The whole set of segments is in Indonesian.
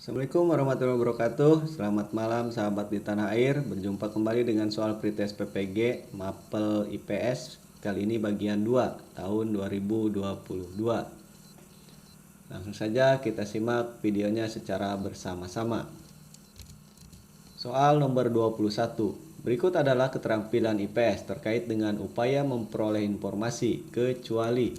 Assalamualaikum warahmatullahi wabarakatuh. Selamat malam sahabat di tanah air. Berjumpa kembali dengan soal pretest PPG Mapel IPS. Kali ini bagian 2 tahun 2022. Langsung saja kita simak videonya secara bersama-sama. Soal nomor 21. Berikut adalah keterampilan IPS terkait dengan upaya memperoleh informasi kecuali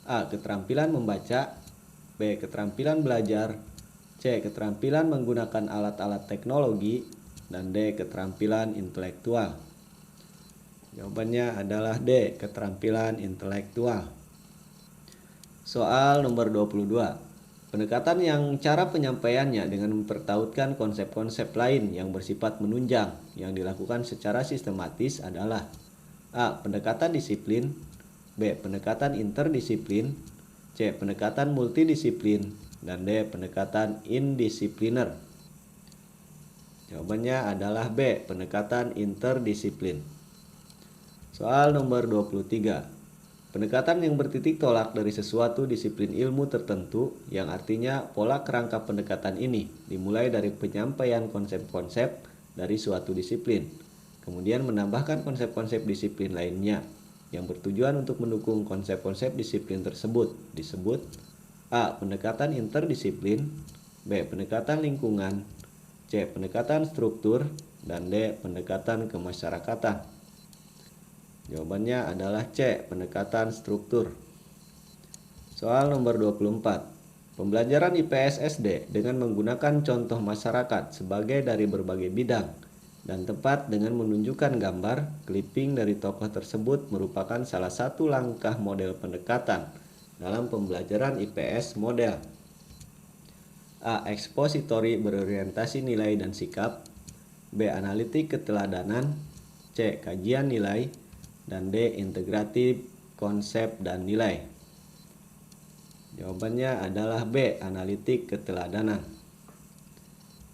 A. Keterampilan membaca, B. Keterampilan belajar, C. Keterampilan menggunakan alat-alat teknologi, dan D. Keterampilan intelektual. Jawabannya adalah D. Keterampilan intelektual. Soal nomor 22. Pendekatan yang cara penyampaiannya dengan mempertautkan konsep-konsep lain yang bersifat menunjang yang dilakukan secara sistematis adalah A. Pendekatan disiplin, B. Pendekatan interdisiplin, C. Pendekatan multidisiplin, dan D. Pendekatan indisipliner. Jawabannya adalah B. Pendekatan interdisiplin. Soal nomor 23. Pendekatan yang bertitik tolak dari sesuatu disiplin ilmu tertentu, yang artinya pola kerangka pendekatan ini dimulai dari penyampaian konsep-konsep dari suatu disiplin, kemudian menambahkan konsep-konsep disiplin lainnya yang bertujuan untuk mendukung konsep-konsep disiplin tersebut disebut A. Pendekatan interdisiplin, B. Pendekatan lingkungan, C. Pendekatan struktur, dan D. Pendekatan kemasyarakatan. Jawabannya adalah C. Pendekatan struktur. Soal nomor 24. Pembelajaran IPS SD dengan menggunakan contoh masyarakat sebagai dari berbagai bidang dan tepat dengan menunjukkan gambar, clipping dari tokoh tersebut merupakan salah satu langkah model pendekatan dalam pembelajaran IPS model. A. Ekspositori berorientasi nilai dan sikap, B. Analitik keteladanan, C. Kajian nilai, dan D. Integratif konsep dan nilai. Jawabannya adalah B. Analitik keteladanan.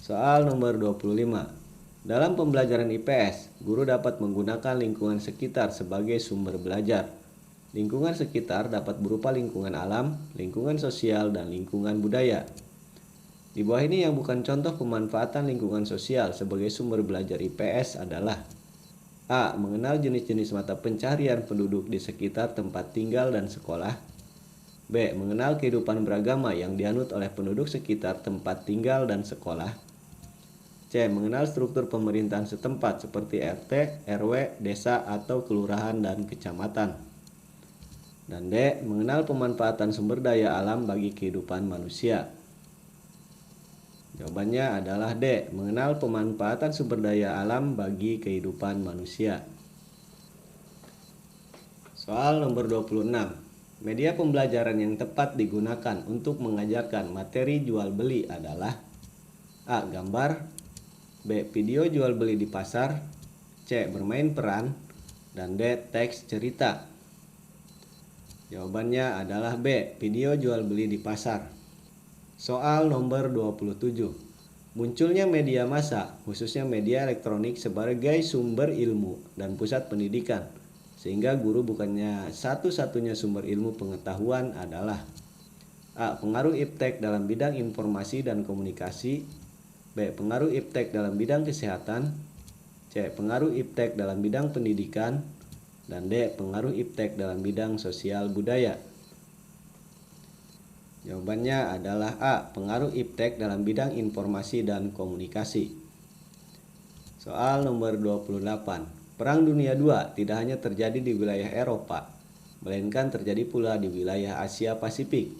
Soal nomor 25. Dalam pembelajaran IPS, guru dapat menggunakan lingkungan sekitar sebagai sumber belajar. Lingkungan sekitar dapat berupa lingkungan alam, lingkungan sosial, dan lingkungan budaya. Di bawah ini yang bukan contoh pemanfaatan lingkungan sosial sebagai sumber belajar IPS adalah A. Mengenal jenis-jenis mata pencaharian penduduk di sekitar tempat tinggal dan sekolah, B. Mengenal kehidupan beragama yang dianut oleh penduduk sekitar tempat tinggal dan sekolah, C. Mengenal struktur pemerintahan setempat seperti RT, RW, desa, atau kelurahan dan kecamatan, dan D. Mengenal pemanfaatan sumber daya alam bagi kehidupan manusia. Jawabannya adalah D. Mengenal pemanfaatan sumber daya alam bagi kehidupan manusia. Soal nomor 26. Media pembelajaran yang tepat digunakan untuk mengajarkan materi jual beli adalah A. Gambar, B. Video jual beli di pasar, C. Bermain peran, dan D. Teks cerita. Jawabannya adalah B. Video jual beli di pasar. Soal nomor 27. Munculnya media massa, khususnya media elektronik sebagai sumber ilmu dan pusat pendidikan, sehingga guru bukannya satu-satunya sumber ilmu pengetahuan adalah A. Pengaruh iptek dalam bidang informasi dan komunikasi, B. Pengaruh iptek dalam bidang kesehatan, C. Pengaruh iptek dalam bidang pendidikan, dan D. Pengaruh iptek dalam bidang sosial budaya. Jawabannya adalah A. Pengaruh iptek dalam bidang informasi dan komunikasi. Soal nomor 28. Perang Dunia II tidak hanya terjadi di wilayah Eropa, melainkan terjadi pula di wilayah Asia Pasifik.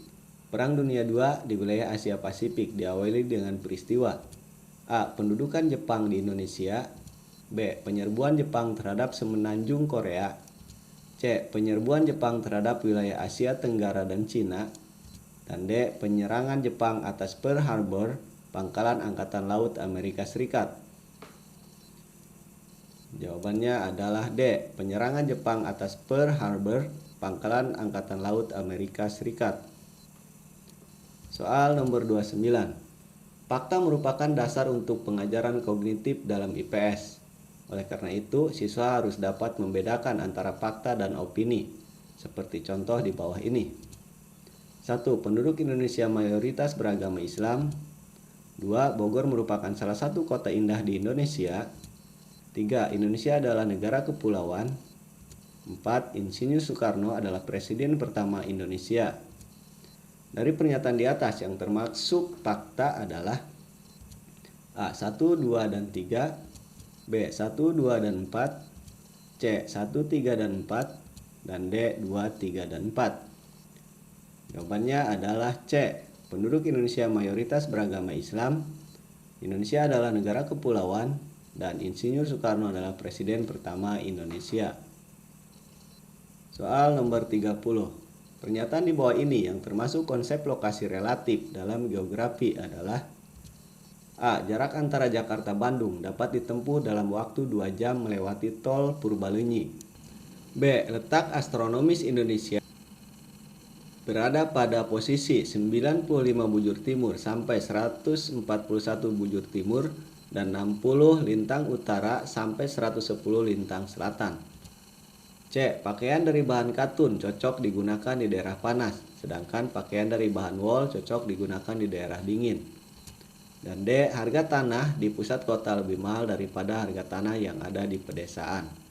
Perang Dunia II di wilayah Asia Pasifik diawali dengan peristiwa A. Pendudukan Jepang di Indonesia, B. Penyerbuan Jepang terhadap semenanjung Korea, C. Penyerbuan Jepang terhadap wilayah Asia Tenggara dan Cina, dan D. Penyerangan Jepang atas Pearl Harbor, pangkalan Angkatan Laut Amerika Serikat. Jawabannya adalah D. Penyerangan Jepang atas Pearl Harbor, pangkalan Angkatan Laut Amerika Serikat. Soal nomor 29. Fakta merupakan dasar untuk pengajaran kognitif dalam IPS. Oleh karena itu, siswa harus dapat membedakan antara fakta dan opini, seperti contoh di bawah ini. 1. Penduduk Indonesia mayoritas beragama Islam. 2. Bogor merupakan salah satu kota indah di Indonesia. 3. Indonesia adalah negara kepulauan. 4. Insinyur Soekarno adalah presiden pertama Indonesia. Dari pernyataan di atas yang termasuk fakta adalah A. 1, 2, dan 3, B. 1, 2, dan 4, C. 1, 3, dan 4, dan D. 2, 3, dan 4. Jawabannya adalah C. Penduduk Indonesia mayoritas beragama Islam. Indonesia adalah negara kepulauan dan Insinyur Soekarno adalah presiden pertama Indonesia. Soal nomor 30. Pernyataan di bawah ini yang termasuk konsep lokasi relatif dalam geografi adalah A. Jarak antara Jakarta-Bandung dapat ditempuh dalam waktu 2 jam melewati tol Purbalenyi. B. Letak astronomis Indonesia berada pada posisi 95 bujur timur sampai 141 bujur timur dan 60 lintang utara sampai 110 lintang selatan. C. Pakaian dari bahan katun cocok digunakan di daerah panas, sedangkan pakaian dari bahan wol cocok digunakan di daerah dingin. Dan D. Harga tanah di pusat kota lebih mahal daripada harga tanah yang ada di pedesaan.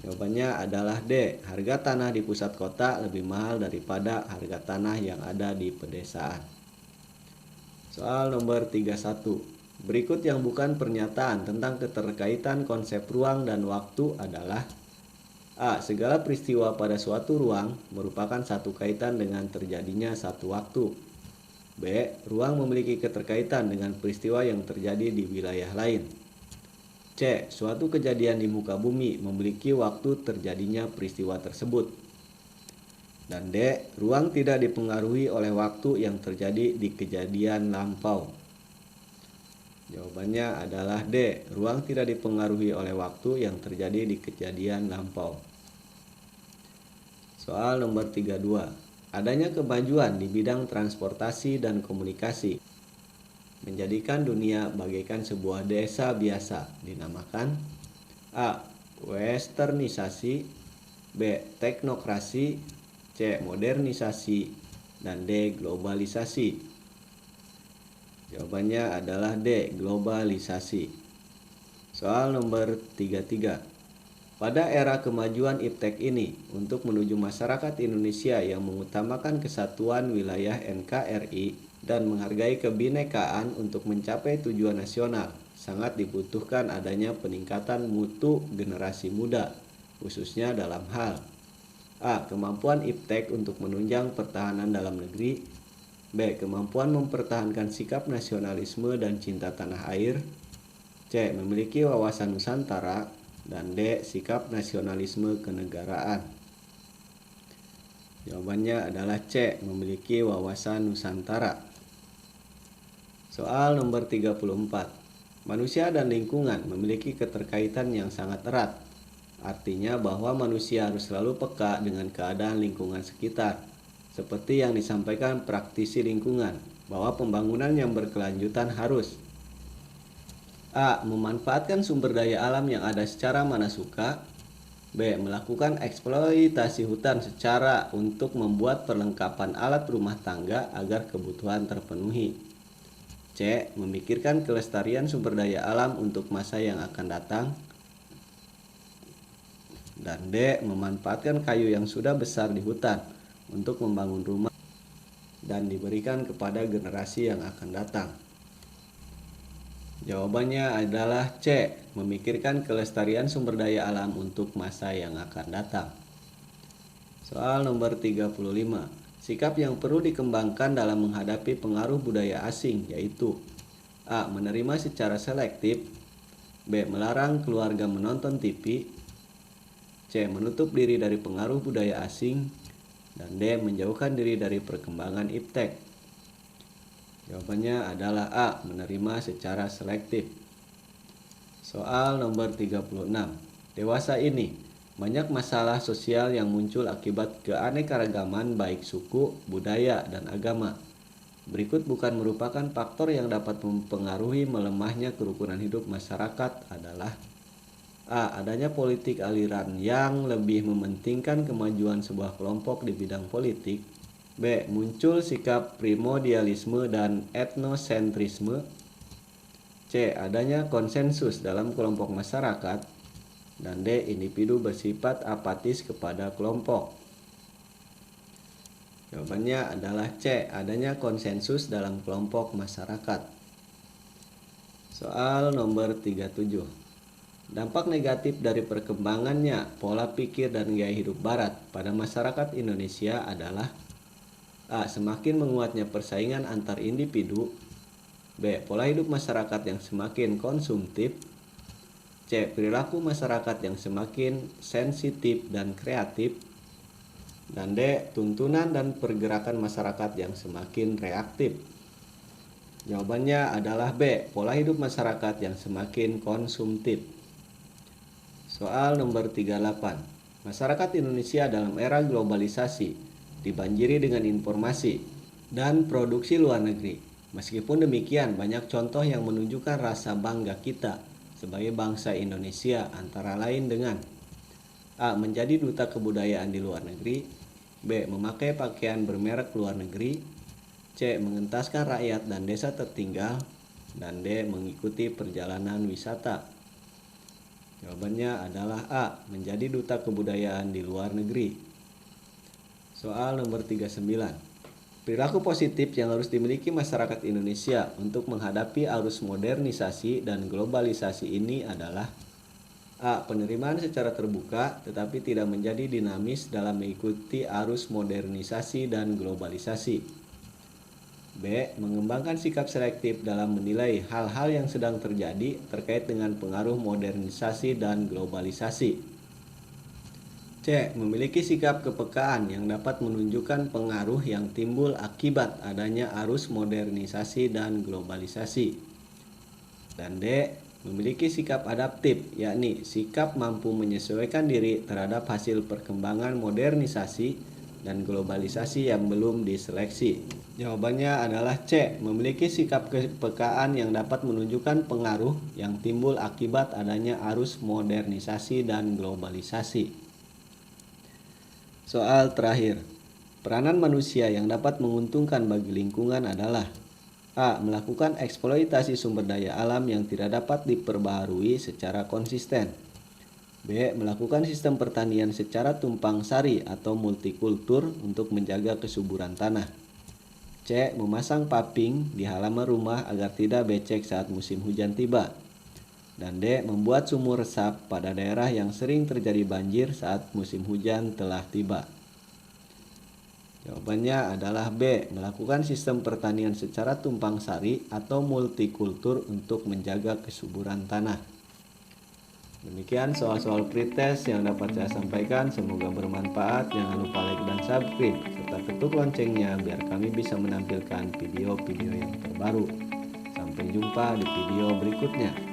Jawabannya adalah D. Harga tanah di pusat kota lebih mahal daripada harga tanah yang ada di pedesaan. Soal nomor 31. Berikut yang bukan pernyataan tentang keterkaitan konsep ruang dan waktu adalah A. Segala peristiwa pada suatu ruang merupakan satu kaitan dengan terjadinya satu waktu. B. Ruang memiliki keterkaitan dengan peristiwa yang terjadi di wilayah lain. C. Suatu kejadian di muka bumi memiliki waktu terjadinya peristiwa tersebut. Dan D. Ruang tidak dipengaruhi oleh waktu yang terjadi di kejadian lampau. Jawabannya adalah D. Ruang tidak dipengaruhi oleh waktu yang terjadi di kejadian lampau. Soal nomor 32. Adanya kemajuan di bidang transportasi dan komunikasi menjadikan dunia bagaikan sebuah desa biasa dinamakan A. Westernisasi, B. Teknokrasi, C. Modernisasi, dan D. Globalisasi. Jawabannya adalah D. Globalisasi. Soal nomor 33. Pada era kemajuan iptek ini, untuk menuju masyarakat Indonesia yang mengutamakan kesatuan wilayah NKRI dan menghargai kebinekaan untuk mencapai tujuan nasional, sangat dibutuhkan adanya peningkatan mutu generasi muda, khususnya dalam hal A. Kemampuan iptek untuk menunjang pertahanan dalam negeri, B. Kemampuan mempertahankan sikap nasionalisme dan cinta tanah air, C. Memiliki wawasan Nusantara, dan D. Sikap nasionalisme kenegaraan. Jawabannya adalah C. Memiliki wawasan Nusantara. Soal nomor 34. Manusia dan lingkungan memiliki keterkaitan yang sangat erat. Artinya bahwa manusia harus selalu peka dengan keadaan lingkungan sekitar. Seperti yang disampaikan praktisi lingkungan, bahwa pembangunan yang berkelanjutan harus A. Memanfaatkan sumber daya alam yang ada secara mana suka. B. Melakukan eksploitasi hutan secara untuk membuat perlengkapan alat rumah tangga agar kebutuhan terpenuhi. C. Memikirkan kelestarian sumber daya alam untuk masa yang akan datang. Dan D. Memanfaatkan kayu yang sudah besar di hutan untuk membangun rumah dan diberikan kepada generasi yang akan datang. Jawabannya adalah C. Memikirkan kelestarian sumber daya alam untuk masa yang akan datang. Soal nomor 35. Sikap yang perlu dikembangkan dalam menghadapi pengaruh budaya asing yaitu A. Menerima secara selektif, B. Melarang keluarga menonton TV, C. Menutup diri dari pengaruh budaya asing, dan D. Menjauhkan diri dari perkembangan iptek. Jawabannya adalah A. Menerima secara selektif. Soal nomor 36. Dewasa ini banyak masalah sosial yang muncul akibat keanekaragaman baik suku, budaya, dan agama. Berikut bukan merupakan faktor yang dapat mempengaruhi melemahnya kerukunan hidup masyarakat adalah A. Adanya politik aliran yang lebih mementingkan kemajuan sebuah kelompok di bidang politik. B. Muncul sikap primordialisme dan etnosentrisme. C. Adanya konsensus dalam kelompok masyarakat. Dan D. Individu bersifat apatis kepada kelompok. Jawabannya adalah C. Adanya konsensus dalam kelompok masyarakat. Soal nomor 37. Dampak negatif dari perkembangannya pola pikir dan gaya hidup barat pada masyarakat Indonesia adalah A. Semakin menguatnya persaingan antar individu. B. Pola hidup masyarakat yang semakin konsumtif. C. Perilaku masyarakat yang semakin sensitif dan kreatif. Dan D. Tuntunan dan pergerakan masyarakat yang semakin reaktif. Jawabannya adalah B. Pola hidup masyarakat yang semakin konsumtif. Soal nomor 38. Masyarakat Indonesia dalam era globalisasi dibanjiri dengan informasi dan produksi luar negeri. Meskipun demikian, banyak contoh yang menunjukkan rasa bangga kita sebagai bangsa Indonesia, antara lain dengan A. Menjadi duta kebudayaan di luar negeri. B. Memakai pakaian bermerek luar negeri. C. Mengentaskan rakyat dan desa tertinggal. Dan D. Mengikuti perjalanan wisata. Jawabannya adalah A. Menjadi duta kebudayaan di luar negeri. Soal nomor 39. Perilaku positif yang harus dimiliki masyarakat Indonesia untuk menghadapi arus modernisasi dan globalisasi ini adalah A. Penerimaan secara terbuka tetapi tidak menjadi dinamis dalam mengikuti arus modernisasi dan globalisasi. B. Mengembangkan sikap selektif dalam menilai hal-hal yang sedang terjadi terkait dengan pengaruh modernisasi dan globalisasi. C. Memiliki sikap kepekaan yang dapat menunjukkan pengaruh yang timbul akibat adanya arus modernisasi dan globalisasi. Dan D. Memiliki sikap adaptif, yakni sikap mampu menyesuaikan diri terhadap hasil perkembangan modernisasi dan globalisasi yang belum diseleksi. Jawabannya adalah C. Memiliki sikap kepekaan yang dapat menunjukkan pengaruh yang timbul akibat adanya arus modernisasi dan globalisasi. Soal terakhir. Peranan manusia yang dapat menguntungkan bagi lingkungan adalah A. Melakukan eksploitasi sumber daya alam yang tidak dapat diperbaharui secara konsisten. B. Melakukan sistem pertanian secara tumpang sari atau multikultur untuk menjaga kesuburan tanah. C. Memasang paping di halaman rumah agar tidak becek saat musim hujan tiba. Dan D. Membuat sumur resap pada daerah yang sering terjadi banjir saat musim hujan telah tiba. Jawabannya adalah B. Melakukan sistem pertanian secara tumpang sari atau multikultur untuk menjaga kesuburan tanah. Demikian soal-soal pretest yang dapat saya sampaikan. Semoga bermanfaat. Jangan lupa like dan subscribe serta ketuk loncengnya biar kami bisa menampilkan video-video yang terbaru. Sampai jumpa di video berikutnya.